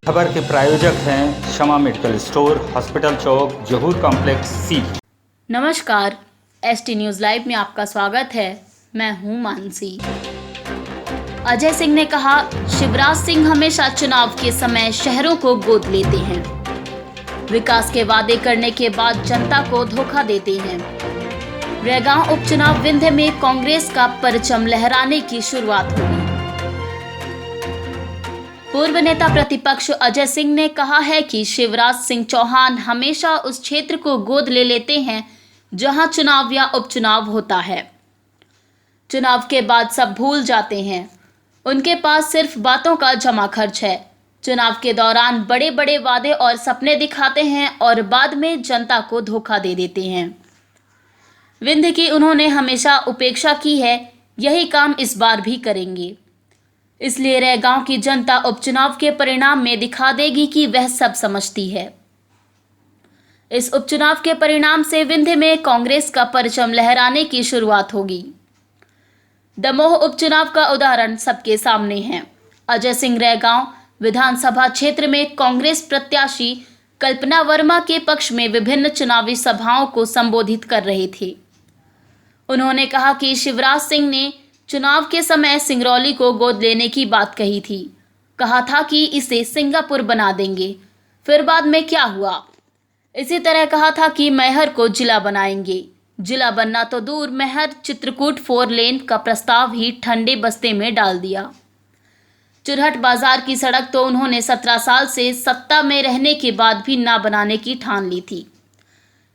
खबर के प्रायोजक हैं शमा मेडिकल स्टोर, हॉस्पिटल चौक, जहूर कॉम्प्लेक्स सी। नमस्कार, एसटी न्यूज़ लाइव में आपका स्वागत है। मैं हूं मानसी। अजय सिंह ने कहा, शिवराज सिंह हमेशा चुनाव के समय शहरों को गोद लेते हैं, विकास के वादे करने के बाद जनता को धोखा देते हैं। रैगांव उपचुनाव विंध्य में कांग्रेस का परचम लहराने की शुरुआत होगी। पूर्व नेता प्रतिपक्ष अजय सिंह ने कहा है कि शिवराज सिंह चौहान हमेशा उस क्षेत्र को गोद ले लेते हैं जहां चुनाव या उपचुनाव होता है। चुनाव के बाद सब भूल जाते हैं। उनके पास सिर्फ बातों का जमा खर्च है। चुनाव के दौरान बड़े बड़े वादे और सपने दिखाते हैं और बाद में जनता को धोखा दे देते हैं। विंध्य की उन्होंने हमेशा उपेक्षा की है, यही काम इस बार भी करेंगे। इसलिए रैगांव की जनता उपचुनाव के परिणाम में दिखा देगी कि वह सब समझती है। इस उपचुनाव के परिणाम से विंध्य में कांग्रेस का परचम लहराने की शुरुआत होगी। दमोह उपचुनाव का उदाहरण सबके सामने है। अजय सिंह रैगांव विधानसभा क्षेत्र में कांग्रेस प्रत्याशी कल्पना वर्मा के पक्ष में विभिन्न चुनावी सभाओं को संबोधित कर रहे थे। उन्होंने कहा कि शिवराज सिंह ने चुनाव के समय सिंगरौली को गोद लेने की बात कही थी। कहा था कि इसे सिंगापुर बना देंगे। फिर बाद में क्या हुआ? इसी तरह कहा था कि मैहर को जिला बनाएंगे। जिला बनना तो दूर, मैहर चित्रकूट 4 लेन का प्रस्ताव ही ठंडे बस्ते में डाल दिया। चुरहट बाजार की सड़क तो उन्होंने 17 साल से सत्ता में रहने के बाद भी ना बनाने की ठान ली थी।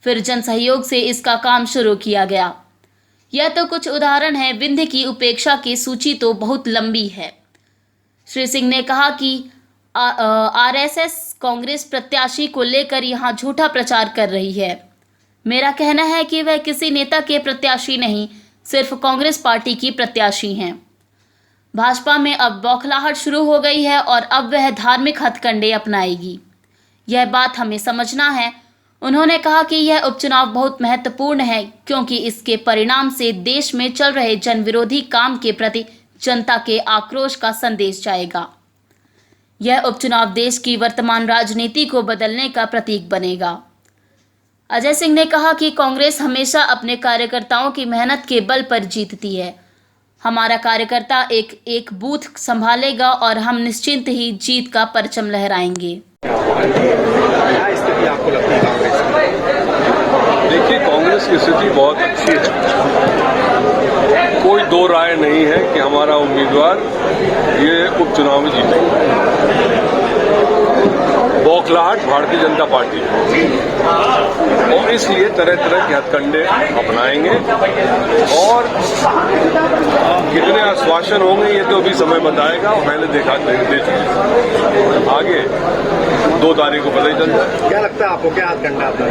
फिर जन सहयोग से इसका काम शुरू किया गया। यह तो कुछ उदाहरण है। विंध्य की उपेक्षा की सूची तो बहुत लंबी है। श्री सिंह ने कहा कि आरएसएस कांग्रेस प्रत्याशी को लेकर यहां झूठा प्रचार कर रही है। मेरा कहना है कि वह किसी नेता के प्रत्याशी नहीं, सिर्फ कांग्रेस पार्टी की प्रत्याशी हैं। भाजपा में अब बौखलाहट शुरू हो गई है और अब वह धार्मिक हथकंडे अपनाएगी। यह बात हमें समझना है। उन्होंने कहा कि यह उपचुनाव बहुत महत्वपूर्ण है क्योंकि इसके परिणाम से देश में चल रहे जनविरोधी काम के प्रति जनता के आक्रोश का संदेश जाएगा। यह उपचुनाव देश की वर्तमान राजनीति को बदलने का प्रतीक बनेगा। अजय सिंह ने कहा कि कांग्रेस हमेशा अपने कार्यकर्ताओं की मेहनत के बल पर जीतती है। हमारा कार्यकर्ता एक एक बूथ संभालेगा और हम निश्चिंत ही जीत का परचम लहराएंगे। क्या स्थिति आपको लगती है कांग्रेस की? देखिए, कांग्रेस की स्थिति बहुत अच्छी है। कोई दो राय नहीं है कि हमारा उम्मीदवार ये उपचुनाव में जीतेगा। बौखलाहट भारतीय जनता पार्टी है और इसलिए तरह तरह के हथकंडे अपनाएंगे और कितने आश्वासन होंगे ये तो अभी समय बताएगा। पहले देखा दे चुके, आगे 2 तारीख को पता ही चल जाए। क्या लगता है आपको, क्या हथकंडा अपना?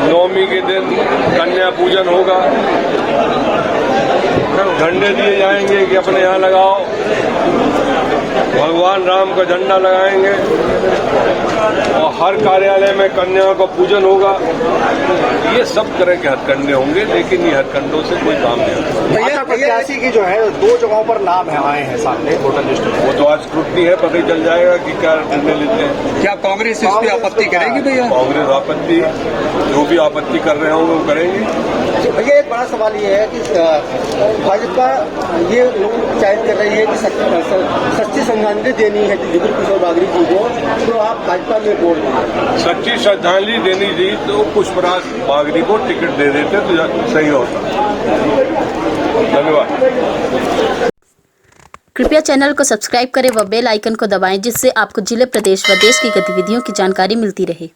नवमी के दिन कन्या पूजन होगा, झंडे दिए जाएंगे कि अपने यहाँ लगाओ, भगवान राम का झंडा लगाएंगे और हर कार्यालय में कन्या का पूजन होगा। ये सब तरह के हथकंडे होंगे, लेकिन ये हथकंडों से कोई काम नहीं होगा। प्रत्याशी की जो है 2 जगहों पर नाम है आए हैं सामने वोटर लिस्ट में। वो तो आज स्क्रूटनी है, पता ही चल जाएगा कि क्या निर्णय लेते हैं। क्या कांग्रेस इस पे आपत्ति करेगी भैया? कांग्रेस आपत्ति, जो भी आपत्ति कर रहे होंगे वो करेंगे। भैया एक बड़ा सवाल ये है कि भाजपा ये लोग चाहत कर रही है कि सच्ची श्रद्धांजलि देनी है जुगल किशोर बागरी जी को, तो आप भाजपा में वोट दें। सच्ची श्रद्धांजलि देनी थी तो पुष्पराज बागरी को टिकट दे देते तो सही होता। धन्यवाद। कृपया चैनल को सब्सक्राइब करें व बेल आइकन को दबाएं जिससे आपको जिले, प्रदेश व देश की गतिविधियों की जानकारी मिलती रहे।